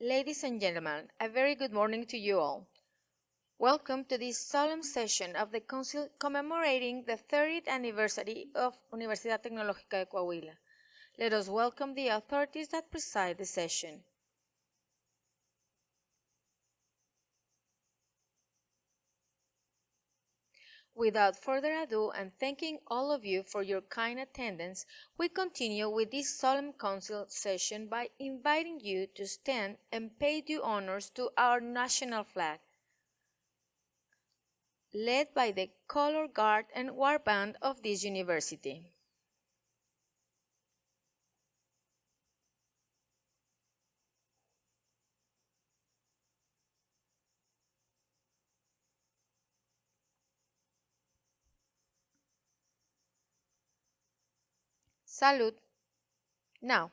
Ladies and gentlemen, a very good morning to you all. Welcome to this solemn session of the Council commemorating the 30th anniversary of Universidad Tecnológica de Coahuila. Let us welcome the authorities that preside the session. Without further ado, and thanking all of you for your kind attendance, we continue with this solemn council session by inviting you to stand and pay due honors to our national flag, led by the color guard and war band of this university. Salud. Now,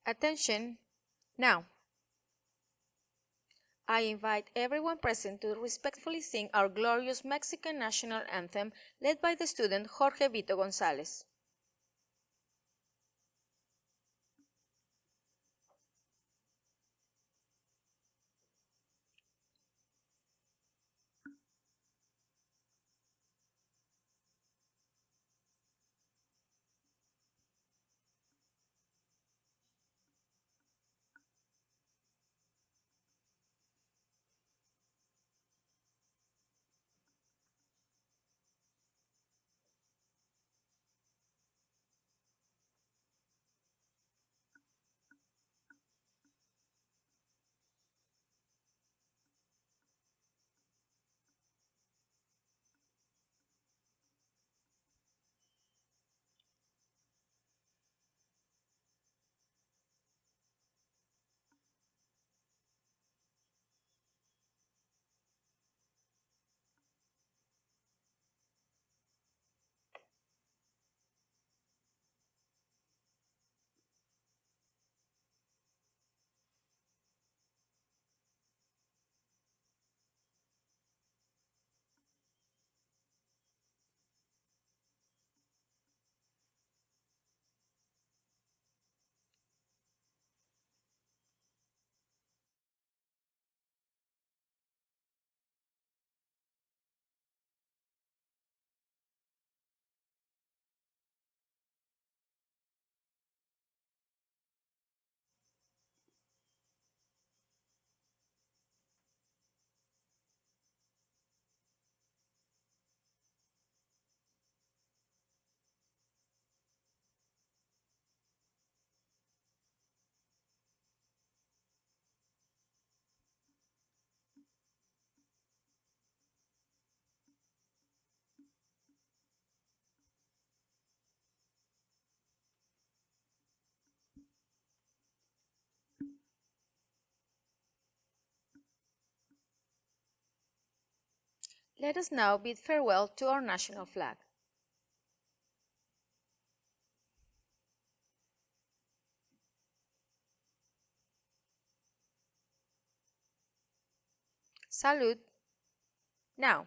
attention. Now, I invite everyone present to respectfully sing our glorious Mexican national anthem led by the student Jorge Vito González. Let us now bid farewell to our national flag. Salud. Now,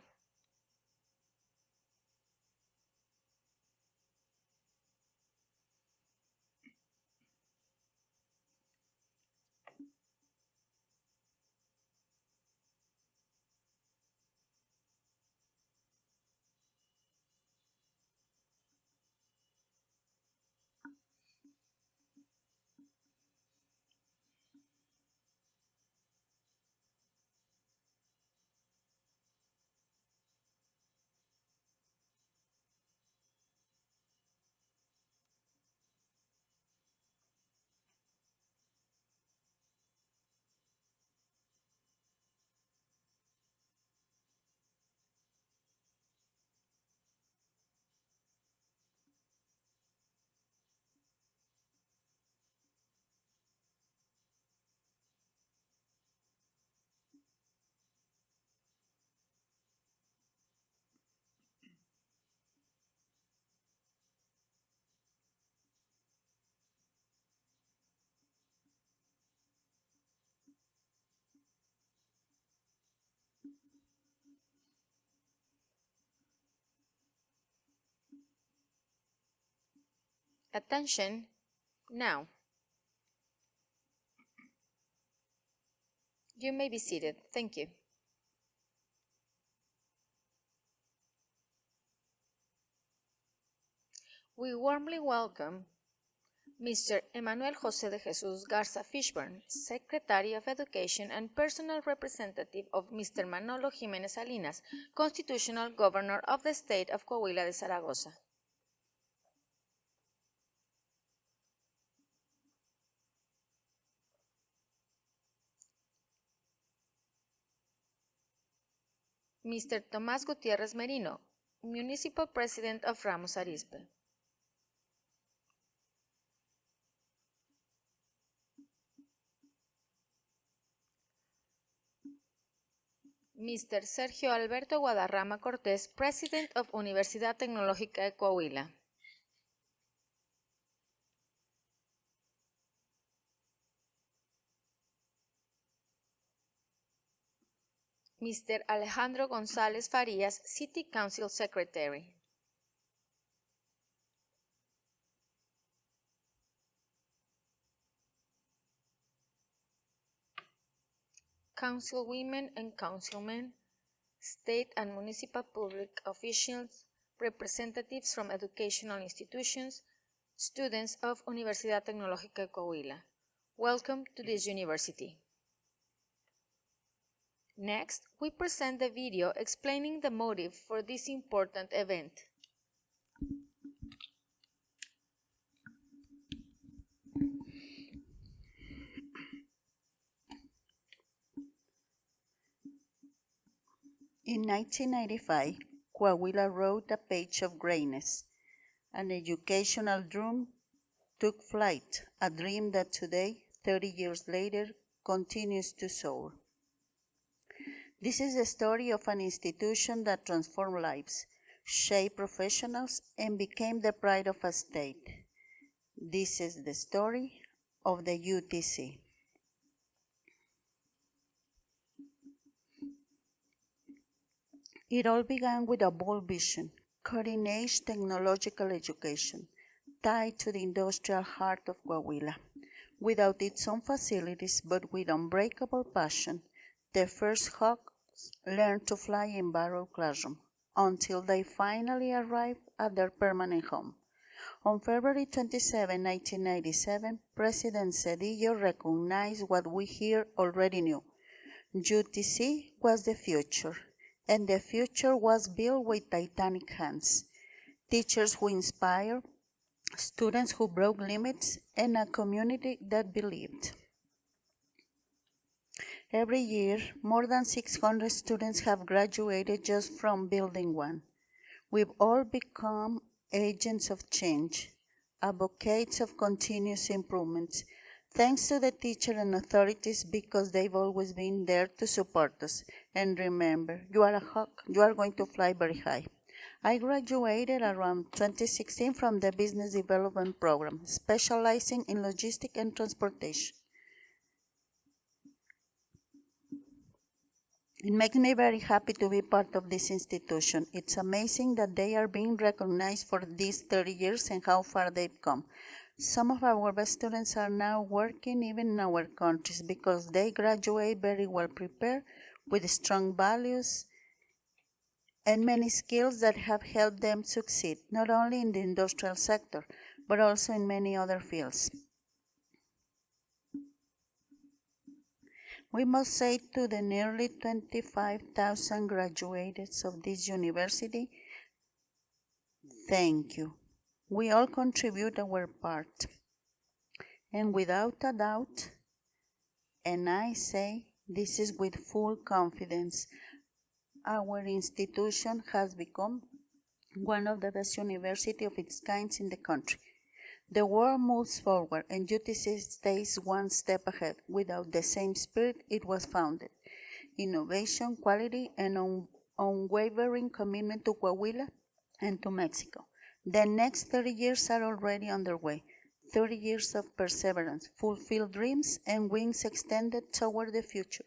Attention, now. You may be seated. Thank you. We warmly welcome Mr. Emmanuel José de Jesús Garza Fishburne, Secretary of Education and personal representative of Mr. Manolo Jiménez Salinas, Constitutional Governor of the State of Coahuila de Zaragoza. Mr. Tomás Gutiérrez Merino, Municipal President of Ramos Arizpe. Mr. Sergio Alberto Guadarrama Cortés, President of Universidad Tecnológica de Coahuila. Mr. Alejandro González Farías, City Council Secretary. Councilwomen and councilmen, state and municipal public officials, representatives from educational institutions, students of Universidad Tecnológica de Coahuila. Welcome to this university. Next, we present the video explaining the motive for this important event. In 1995, Coahuila wrote a page of greatness. An educational dream took flight, a dream that today, 30 years later, continues to soar. This is the story of an institution that transformed lives, shaped professionals, and became the pride of a state. This is the story of the UTC. It all began with a bold vision, cutting-edge technological education, tied to the industrial heart of Coahuila. Without its own facilities, but with unbreakable passion, the first Hawks learned to fly in borrowed classrooms until they finally arrived at their permanent home. On February 27, 1997, President Cedillo recognized what we here already knew. UTC was the future, and the future was built with titanic hands. Teachers who inspired, students who broke limits, and a community that believed. Every year, more than 600 students have graduated just from Building 1. We've all become agents of change, advocates of continuous improvement, thanks to the teachers and authorities because they've always been there to support us. And remember, you are a hawk, you are going to fly very high. I graduated around 2016 from the Business Development Program, specializing in logistics and transportation. It makes me very happy to be part of this institution. It's amazing that they are being recognized for these 30 years and how far they've come. Some of our best students are now working even in our countries because they graduate very well prepared with strong values and many skills that have helped them succeed, not only in the industrial sector, but also in many other fields. We must say to the nearly 25,000 graduates of this university, thank you. We all contribute our part. And without a doubt, and I say this is with full confidence, our institution has become one of the best universities of its kind in the country. The world moves forward and UTC stays one step ahead. Without the same spirit it was founded. Innovation, quality, and unwavering commitment to Coahuila and to Mexico. The next 30 years are already underway. 30 years of perseverance, fulfilled dreams, and wings extended toward the future.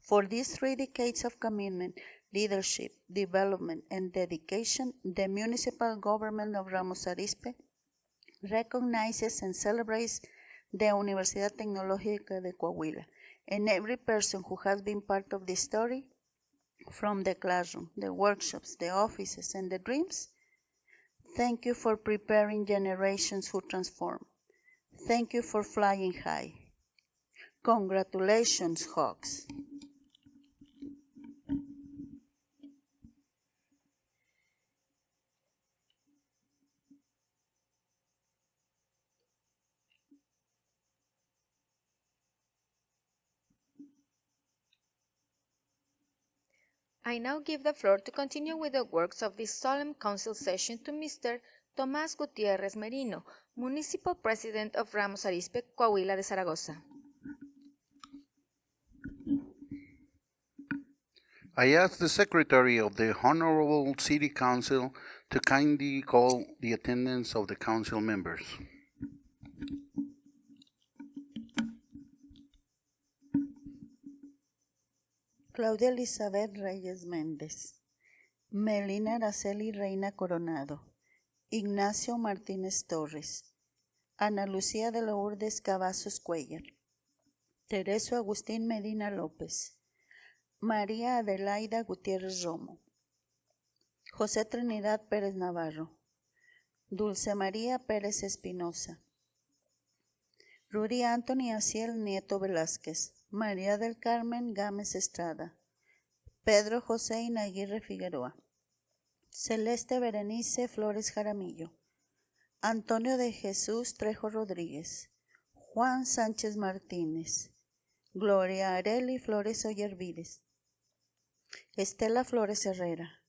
For these 3 decades of commitment, leadership, development, and dedication, the municipal government of Ramos Arizpe recognizes and celebrates the Universidad Tecnológica de Coahuila and every person who has been part of this story, from the classroom, the workshops, the offices, and the dreams. Thank you for preparing generations who transform. Thank you for flying high. Congratulations, Hawks. I now give the floor to continue with the works of this solemn council session to Mr. Tomás Gutiérrez Merino, Municipal President of Ramos Arizpe, Coahuila de Zaragoza. I ask the Secretary of the Honorable City Council to kindly call the attendance of the council members. Claudia Elizabeth Reyes Méndez, Melina Araceli Reina Coronado, Ignacio Martínez Torres, Ana Lucía de Lourdes Cavazos Cuellar, Tereso Agustín Medina López, María Adelaida Gutiérrez Romo, José Trinidad Pérez Navarro, Dulce María Pérez Espinosa, Rudy Anthony Aciel Nieto Velázquez, María del Carmen Gámez Estrada, Pedro José Inaguirre Figueroa, Celeste Berenice Flores Jaramillo, Antonio de Jesús Trejo Rodríguez, Juan Sánchez Martínez, Gloria Areli Flores Ollervides, Estela Flores Herrera,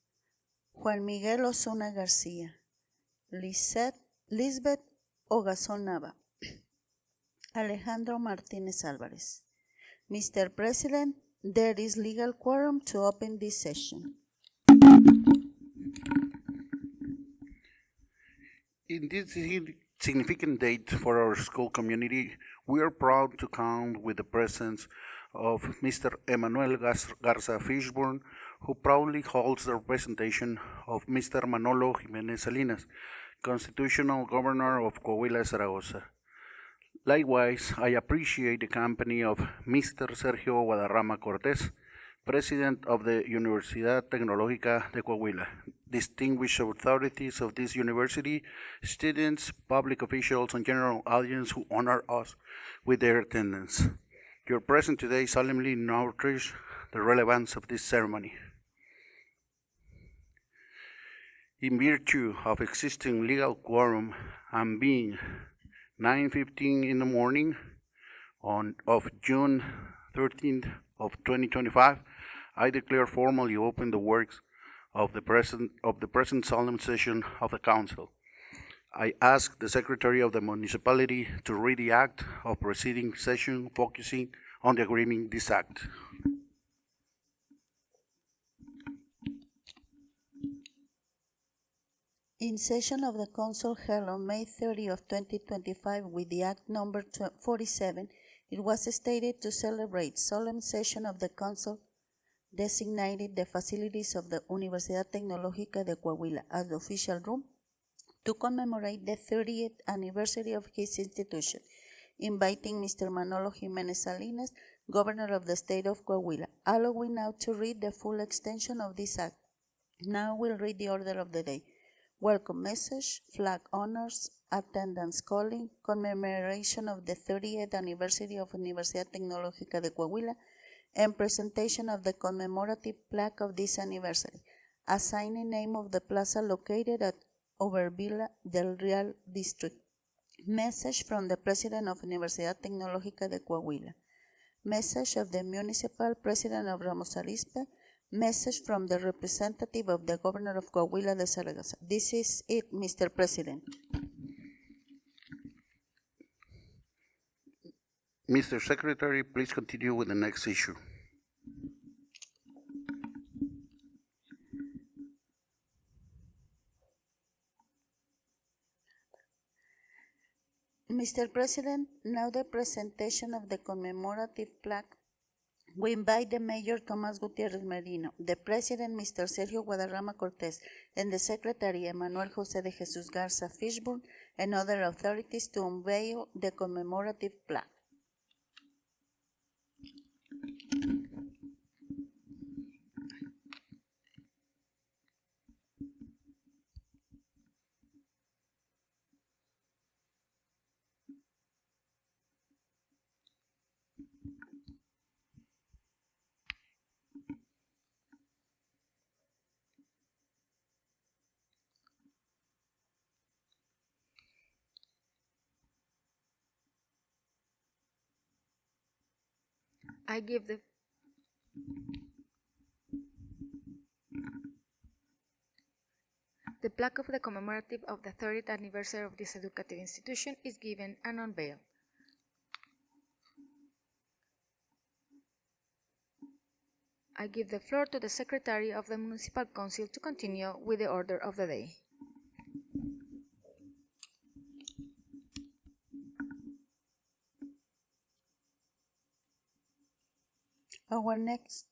Juan Miguel Osuna García, Lisbeth Ogazón Nava, Alejandro Martínez Álvarez. Mr. President, there is legal quorum to open this session. In this significant date for our school community, we are proud to count with the presence of Mr. Emmanuel Garza Fishburne, who proudly holds the representation of Mr. Manolo Jimenez Salinas, Constitutional Governor of Coahuila, Zaragoza. Likewise, I appreciate the company of Mr. Sergio Guadarrama Cortés, President of the Universidad Tecnológica de Coahuila, distinguished authorities of this university, students, public officials, and general audience who honor us with their attendance. Your presence today solemnly nourish the relevance of this ceremony. In virtue of existing legal quorum and being 9:15 in the morning of June 13th of 2025, I declare formally open the works of the present solemn session of the Council. I ask the Secretary of the Municipality to read the act of preceding session focusing on the agreement this act. In session of the Council held on May 30 of 2025 with the Act number 47, it was stated to celebrate solemn session of the Council designated the facilities of the Universidad Tecnológica de Coahuila as the official room to commemorate the 30th anniversary of his institution, inviting Mr. Manolo Jimenez Salinas, Governor of the State of Coahuila. Allowing now to read the full extension of this act. Now we'll read the order of the day. Welcome message, flag honors, attendance calling, commemoration of the 30th anniversary of Universidad Tecnológica de Coahuila, and presentation of the commemorative plaque of this anniversary, assigning name of the plaza located at Overvilla del Real District. Message from the President of Universidad Tecnológica de Coahuila. Message of the Municipal President of Ramos Arizpe. Message from the representative of the Governor of Coahuila de Zaragoza. This is it, Mr. President. Mr. Secretary, please continue with the next issue. Mr. President, now the presentation of the commemorative plaque We invite the Mayor Tomás Gutiérrez Merino, the President Mr. Sergio Guadarrama Cortés, and the Secretary Emmanuel José de Jesús Garza Fishburne, and other authorities to unveil the commemorative plaque. I give the plaque of the commemorative of the 30th anniversary of this educative institution is given and unveiled. I give the floor to the Secretary of the Municipal Council to continue with the order of the day. Our next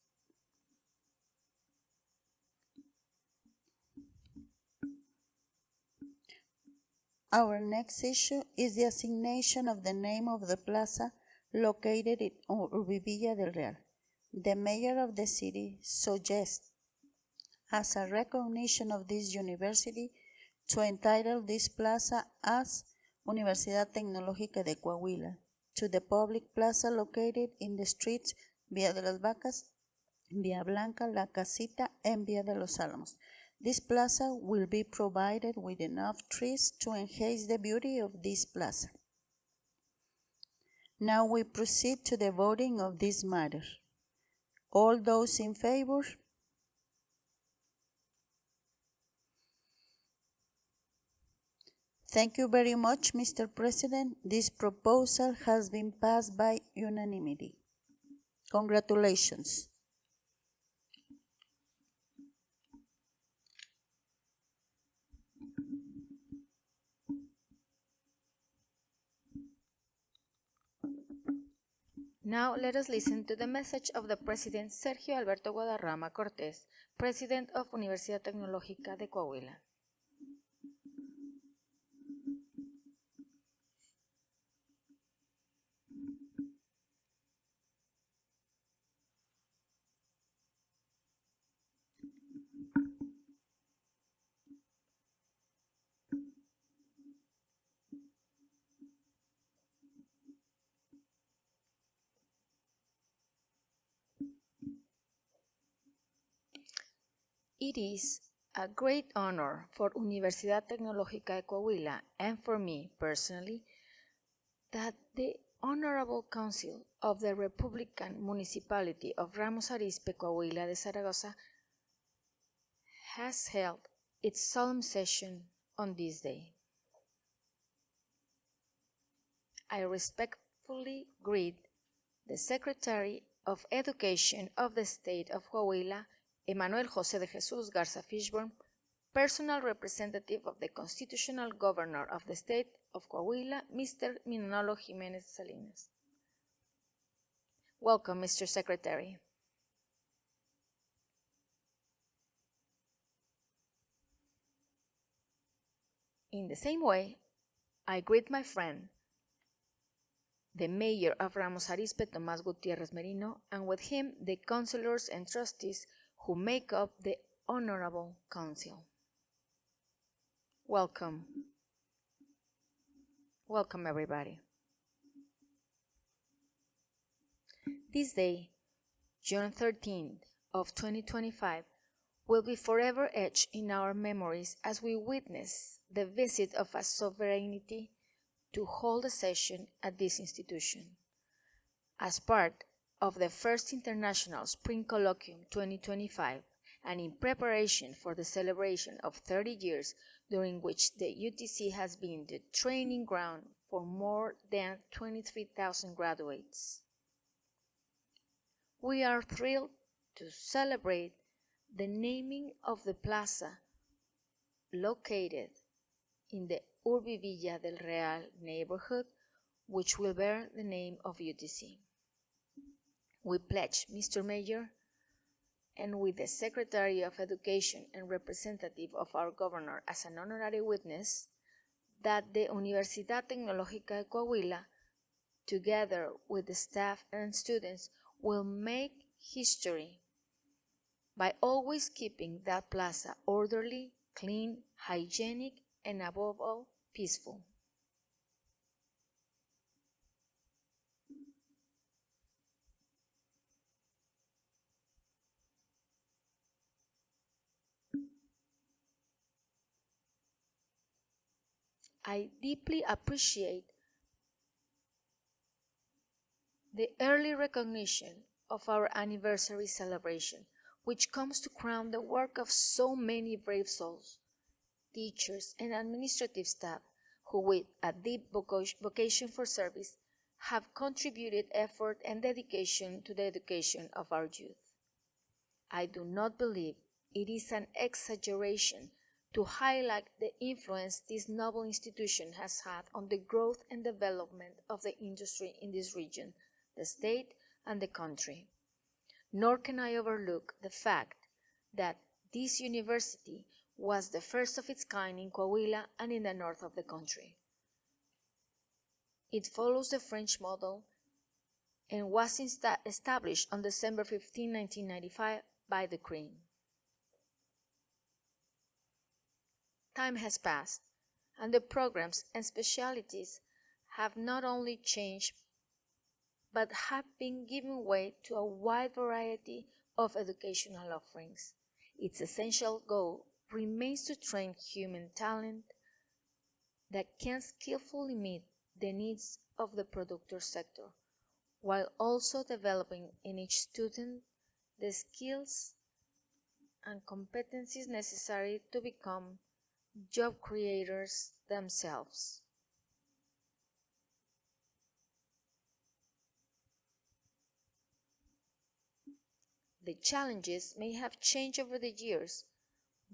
issue is the assignation of the name of the plaza located in Urbivilla del Real. The mayor of the city suggests, as a recognition of this university, to entitle this plaza as Universidad Tecnológica de Coahuila, to the public plaza located in the streets Vía de las Vacas, Vía Blanca, La Casita, and Vía de los Álamos. This plaza will be provided with enough trees to enhance the beauty of this plaza. Now we proceed to the voting of this matter. All those in favor? Thank you very much, Mr. President. This proposal has been passed by unanimity. Congratulations. Now let us listen to the message of the President Sergio Alberto Guadarrama Cortés, President of Universidad Tecnológica de Coahuila. It is a great honor for Universidad Tecnológica de Coahuila and for me personally that the Honorable Council of the Republican Municipality of Ramos Arizpe, Coahuila de Zaragoza has held its solemn session on this day. I respectfully greet the Secretary of Education of the State of Coahuila, Emmanuel José de Jesús Garza Fishburne, personal representative of the Constitutional Governor of the State of Coahuila, Mr. Minolo Jiménez Salinas. Welcome, Mr. Secretary. In the same way, I greet my friend, the Mayor of Ramos Arizpe, Tomás Gutiérrez Merino, and with him the councilors and trustees who make up the Honorable Council. Welcome. Welcome, everybody. This day, June 13th of 2025, will be forever etched in our memories as we witness the visit of a sovereignty to hold a session at this institution. As part of the first International Spring Colloquium 2025, and in preparation for the celebration of 30 years during which the UTC has been the training ground for more than 23,000 graduates. We are thrilled to celebrate the naming of the plaza located in the Urbivilla del Real neighborhood, which will bear the name of UTC. We pledge, Mr. Mayor, and with the Secretary of Education and representative of our governor as an honorary witness, that the Universidad Tecnológica de Coahuila, together with the staff and students, will make history by always keeping that plaza orderly, clean, hygienic, and above all, peaceful. I deeply appreciate the early recognition of our anniversary celebration, which comes to crown the work of so many brave souls, teachers, and administrative staff who, with a deep vocation for service, have contributed effort and dedication to the education of our youth. I do not believe it is an exaggeration to highlight the influence this noble institution has had on the growth and development of the industry in this region, the state, and the country. Nor can I overlook the fact that this university was the first of its kind in Coahuila and in the north of the country. It follows the French model and was established on December 15, 1995 by decree. Time has passed, and the programs and specialties have not only changed but have been given way to a wide variety of educational offerings. Its essential goal remains to train human talent that can skillfully meet the needs of the productive sector, while also developing in each student the skills and competencies necessary to become job creators themselves. The challenges may have changed over the years,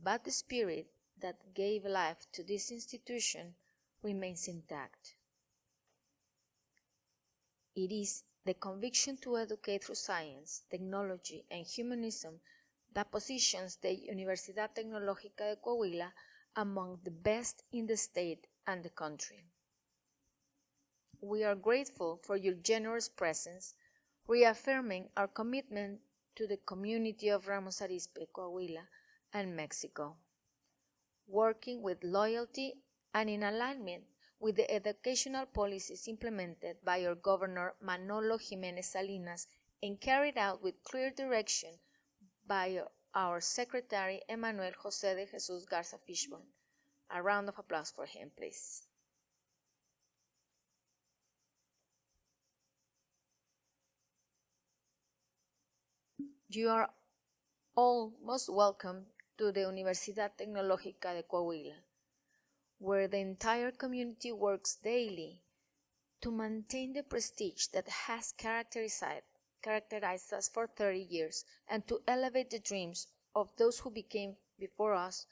but the spirit that gave life to this institution remains intact. It is the conviction to educate through science, technology, and humanism that positions the Universidad Tecnológica de Coahuila among the best in the state and the country. We are grateful for your generous presence, reaffirming our commitment to the community of Ramos Arizpe, Coahuila, and Mexico, working with loyalty and in alignment with the educational policies implemented by our Governor Manolo Jimenez Salinas and carried out with clear direction by our Secretary Emmanuel José de Jesus Garza Fishburne. A round of applause for him, please. You are all most welcome to the Universidad Tecnológica de Coahuila, where the entire community works daily to maintain the prestige that has characterized us for 30 years and to elevate the dreams of those who became before us,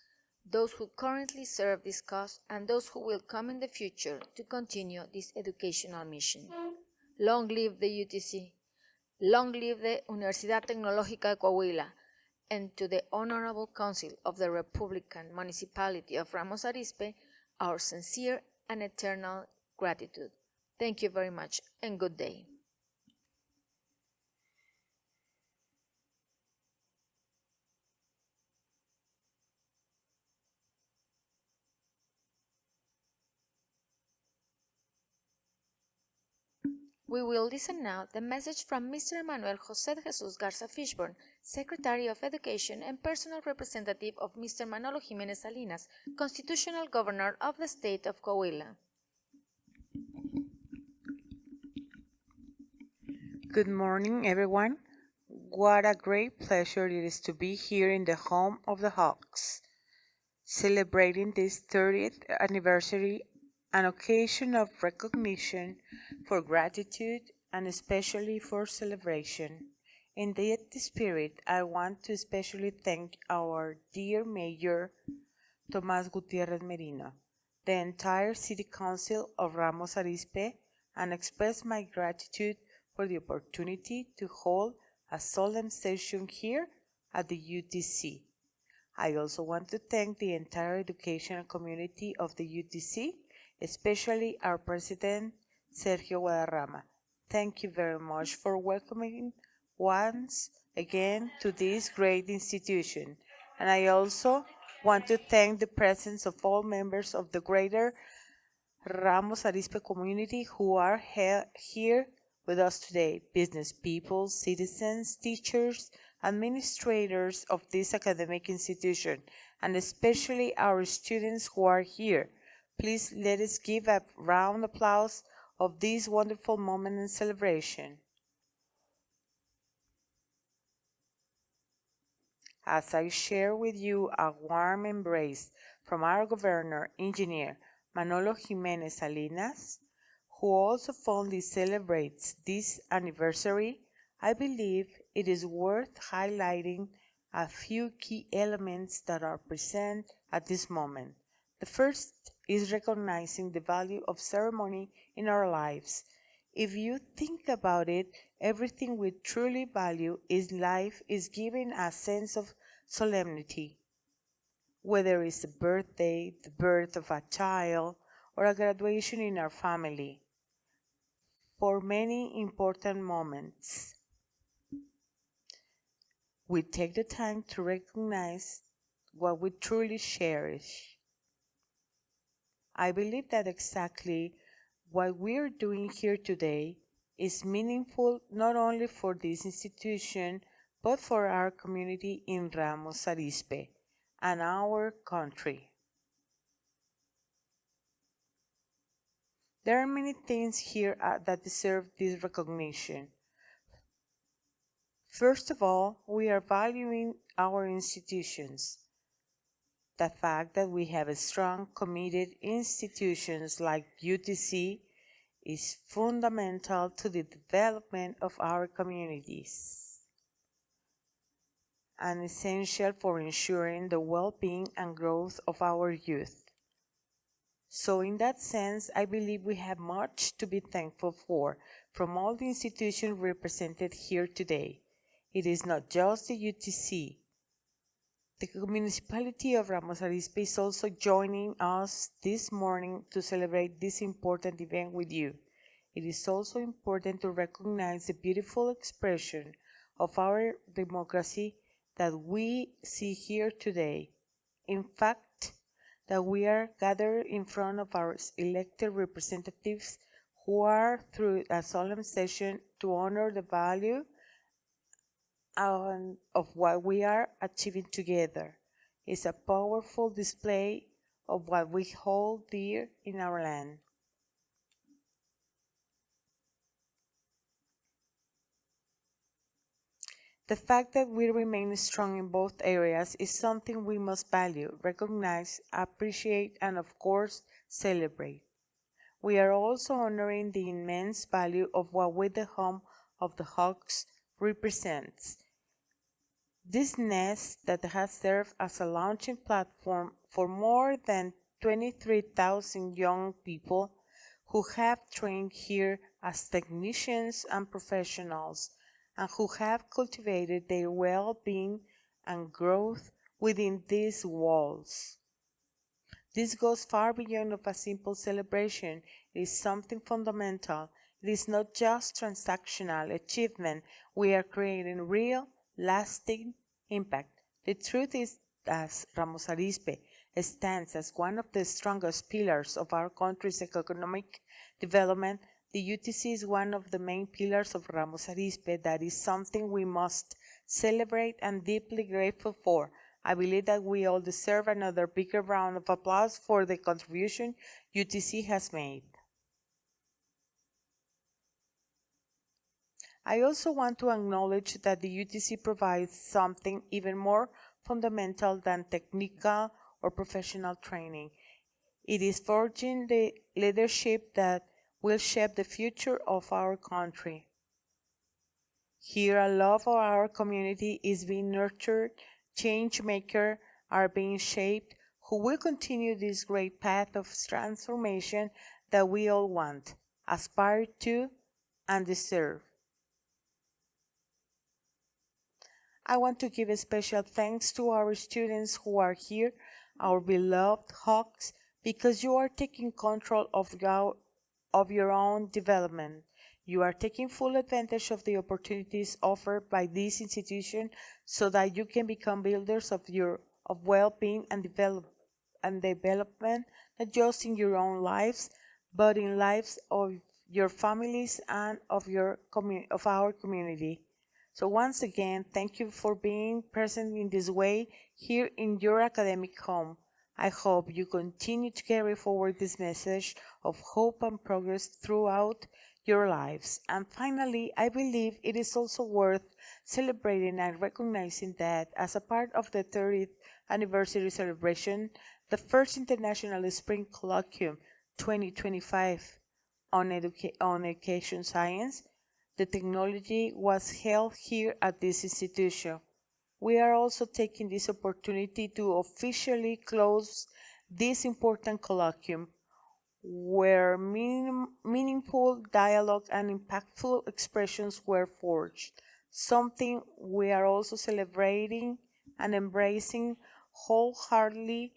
those who currently serve this cause, and those who will come in the future to continue this educational mission. Long live the UTC! Long live the Universidad Tecnológica de Coahuila, and to the Honorable Council of the Republican Municipality of Ramos Arizpe, our sincere and eternal gratitude. Thank you very much and good day. We will listen now the message from Mr. Emmanuel José de Jesus Garza Fishburne, Secretary of Education and personal representative of Mr. Manolo Jimenez Salinas, Constitutional Governor of the State of Coahuila. Good morning, everyone. What a great pleasure it is to be here in the home of the Hawks, celebrating this 30th anniversary, an occasion of recognition, for gratitude, and especially for celebration. In that spirit, I want to especially thank our dear Mayor, Tomás Gutiérrez Merino, the entire City Council of Ramos Arizpe, and express my gratitude for the opportunity to hold a solemn session here at the UTC. I also want to thank the entire educational community of the UTC, especially our president, Sergio Guadarrama. Thank you very much for welcoming once again to this great institution. And I also want to thank the presence of all members of the greater Ramos Arizpe community who are here with us today, business people, citizens, teachers, administrators of this academic institution, and especially our students who are here. Please let us give a round of applause of this wonderful moment and celebration. As I share with you a warm embrace from our governor, engineer Manolo Jimenez Salinas, who also fondly celebrates this anniversary, I believe it is worth highlighting a few key elements that are present at this moment. The first is recognizing the value of ceremony in our lives. If you think about it, everything we truly value in life is given a sense of solemnity. Whether it's a birthday, the birth of a child, or a graduation in our family. For many important moments, we take the time to recognize what we truly cherish. I believe that exactly what we're doing here today is meaningful not only for this institution, but for our community in Ramos Arizpe and our country. There are many things here that deserve this recognition. First of all, we are valuing our institutions. The fact that we have strong, committed institutions like UTC is fundamental to the development of our communities and essential for ensuring the well-being and growth of our youth. So in that sense, I believe we have much to be thankful for from all the institutions represented here today. It is not just the UTC. The municipality of Ramos Arizpe is also joining us this morning to celebrate this important event with you. It is also important to recognize the beautiful expression of our democracy that we see here today. In fact, that we are gathered in front of our elected representatives who are through a solemn session to honor the value of what we are achieving together. It's a powerful display of what we hold dear in our land. The fact that we remain strong in both areas is something we must value, recognize, appreciate, and of course, celebrate. We are also honoring the immense value of what we, the home of the Hawks, represents. This nest that has served as a launching platform for more than 23,000 young people who have trained here as technicians and professionals and who have cultivated their well-being and growth within these walls. This goes far beyond of a simple celebration. It is something fundamental. It is not just transactional achievement. We are creating real, lasting impact. The truth is that Ramos Arizpe stands as one of the strongest pillars of our country's economic development. The UTC is one of the main pillars of Ramos Arizpe. That is something we must celebrate and deeply grateful for. I believe that we all deserve another bigger round of applause for the contribution UTC has made. I also want to acknowledge that the UTC provides something even more fundamental than technical or professional training. It is forging the leadership that will shape the future of our country. Here, a love of our community is being nurtured, change makers are being shaped, who will continue this great path of transformation that we all want, aspire to, and deserve. I want to give a special thanks to our students who are here, our beloved Hawks, because you are taking control of your own development. You are taking full advantage of the opportunities offered by this institution so that you can become builders of well-being and development, not just in your own lives, but in lives of your families and of our community. So once again, thank you for being present in this way here in your academic home. I hope you continue to carry forward this message of hope and progress throughout your lives. And finally, I believe it is also worth celebrating and recognizing that as a part of the 30th anniversary celebration, the first International Spring Colloquium 2025 on education science, the technology was held here at this institution. We are also taking this opportunity to officially close this important colloquium where meaningful dialogue and impactful expressions were forged, something we are also celebrating and embracing wholeheartedly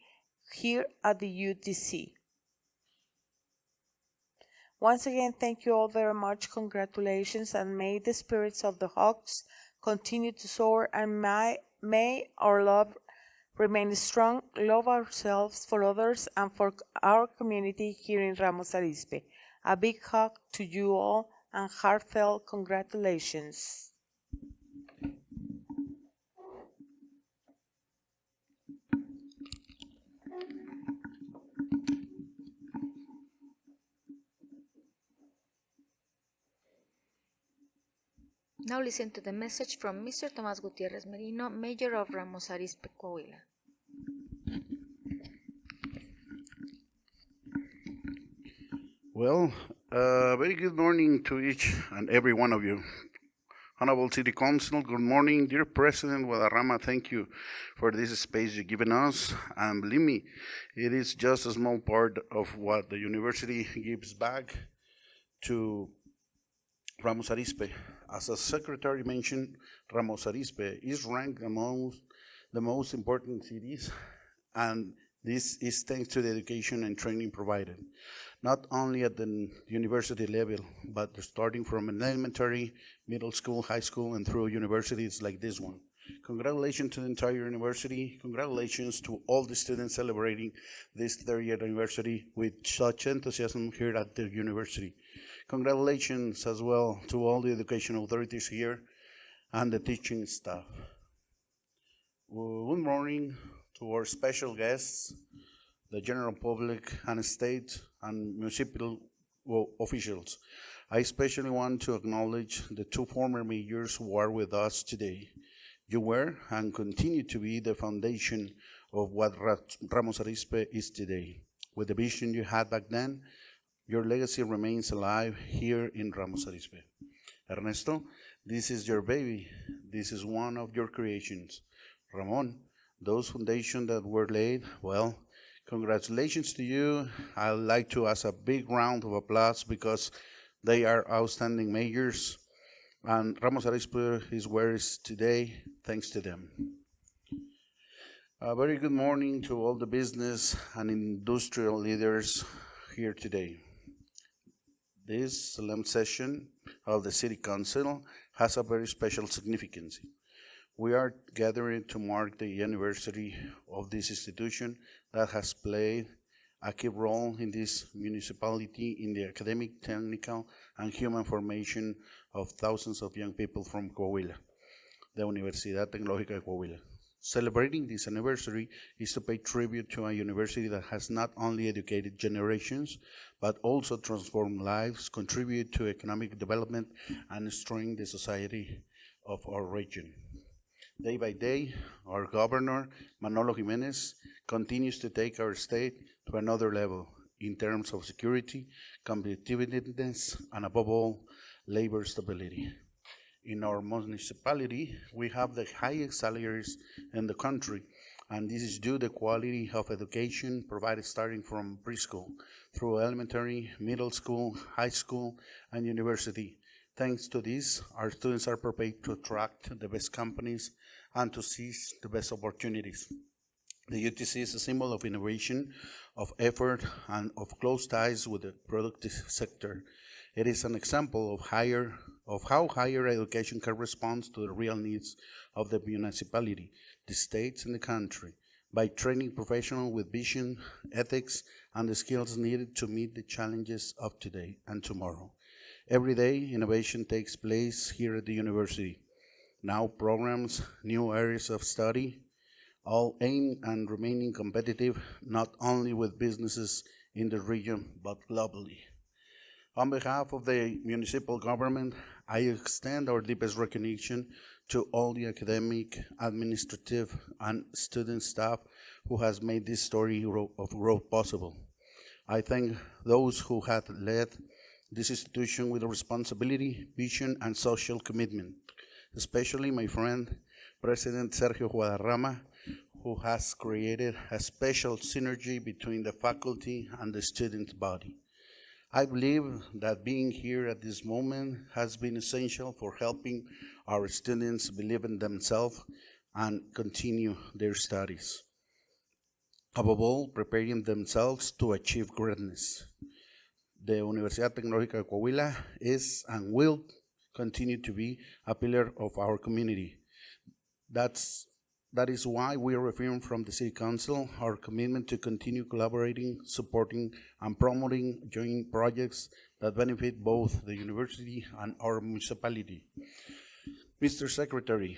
here at the UTC. Once again, thank you all very much. Congratulations, and may the spirits of the Hawks continue to soar, and may our love remain strong, love ourselves for others and for our community here in Ramos Arizpe. A big hug to you all and heartfelt congratulations. Now listen to the message from Mr. Tomás Gutiérrez Merino, Mayor of Ramos Arizpe, Coahuila. Well, very good morning to each and every one of you. Honorable City Council, good morning. Dear President Guadarrama, thank you for this space you've given us. And believe me, it is just a small part of what the university gives back to Ramos Arizpe. As a secretary mentioned, Ramos Arizpe is ranked among the most important cities, and this is thanks to the education and training provided, not only at the university level, but starting from an elementary, middle school, high school, and through universities like this one. Congratulations to the entire university. Congratulations to all the students celebrating this 30th anniversary with such enthusiasm here at the university. Congratulations as well to all the education authorities here and the teaching staff. Good morning to our special guests, the general public and state and municipal officials. I especially want to acknowledge the two former mayors who are with us today. You were and continue to be the foundation of what Ramos Arizpe is today. With the vision you had back then, your legacy remains alive here in Ramos Arizpe. Ernesto, this is your baby. This is one of your creations. Ramon, those foundations that were laid, well, congratulations to you. I'd like to ask a big round of applause because they are outstanding mayors. And Ramos Arizpe is where it is today, thanks to them. A very good morning to all the business and industrial leaders here today. This solemn session of the City Council has a very special significance. We are gathering to mark the anniversary of this institution that has played a key role in this municipality in the academic, technical, and human formation of thousands of young people from Coahuila, the Universidad Tecnológica de Coahuila. Celebrating this anniversary is to pay tribute to a university that has not only educated generations, but also transformed lives, contribute to economic development, and strengthen the society of our region. Day by day, our governor, Manolo Jimenez, continues to take our state to another level in terms of security, competitiveness, and above all, labor stability. In our municipality, we have the highest salaries in the country, and this is due to the quality of education provided starting from preschool through elementary, middle school, high school, and university, Thanks to this, our students are prepared to attract the best companies and to seize the best opportunities. The UTC is a symbol of innovation, of effort, and of close ties with the productive sector. It is an example of how higher education can respond to the real needs of the municipality, the states, and the country by training professionals with vision, ethics, and the skills needed to meet the challenges of today and tomorrow. Every day, innovation takes place here at the university. Now programs, new areas of study, all aimed at remaining competitive not only with businesses in the region but globally. On behalf of the municipal government, I extend our deepest recognition to all the academic, administrative, and student staff who has made this story of growth possible. I thank those who have led this institution with responsibility, vision, and social commitment, especially my friend, President Sergio Guadarrama, who has created a special synergy between the faculty and the student body. I believe that being here at this moment has been essential for helping our students believe in themselves and continue their studies. Above all, preparing themselves to achieve greatness. The Universidad Tecnológica de Coahuila is and will continue to be a pillar of our community. That is why we reaffirm from the City Council our commitment to continue collaborating, supporting, and promoting joint projects that benefit both the university and our municipality. Mr. Secretary,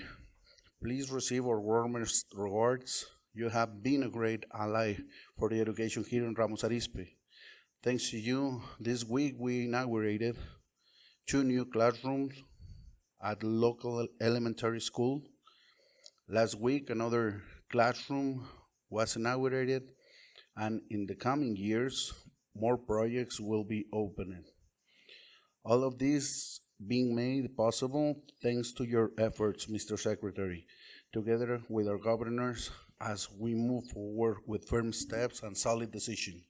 please receive our warmest regards. You have been a great ally for the education here in Ramos Arizpe. Thanks to you, this week we inaugurated 2 new classrooms at the local elementary school. Last week, another classroom was inaugurated, and in the coming years, more projects will be opened. All of this being made possible thanks to your efforts, Mr. Secretary, together with our governors as we move forward with firm steps and solid decisions.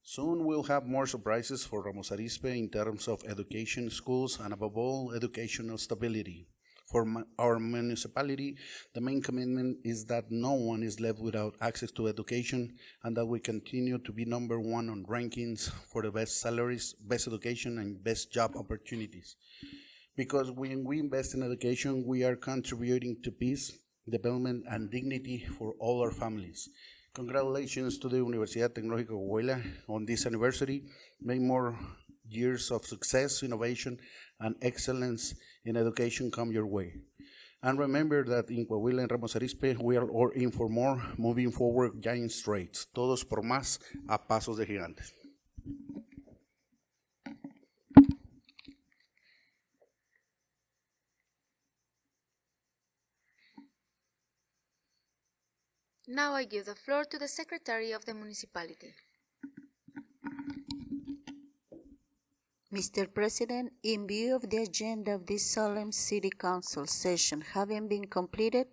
Soon we'll have more surprises for Ramos Arizpe in terms of education, schools, and above all, educational stability. For our municipality, the main commitment is that no one is left without access to education and that we continue to be number one on rankings for the best salaries, best education, and best job opportunities. Because when we invest in education, we are contributing to peace, development, and dignity for all our families. Congratulations to the Universidad Tecnológica de Coahuila on this anniversary. May more years of success, innovation, and excellence in education come your way. And remember that in Coahuila and Ramos Arizpe, we are all in for more, moving forward giant strides, todos por más, a pasos de gigantes. Now I give the floor to the Secretary of the Municipality. Mr. President, in view of the agenda of this solemn City Council session having been completed,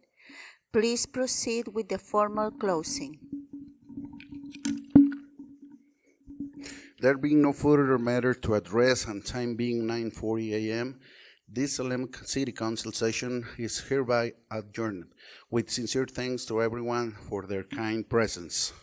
please proceed with the formal closing. There being no further matter to address and time being 9:40 a.m., this solemn City Council session is hereby adjourned, with sincere thanks to everyone for their kind presence.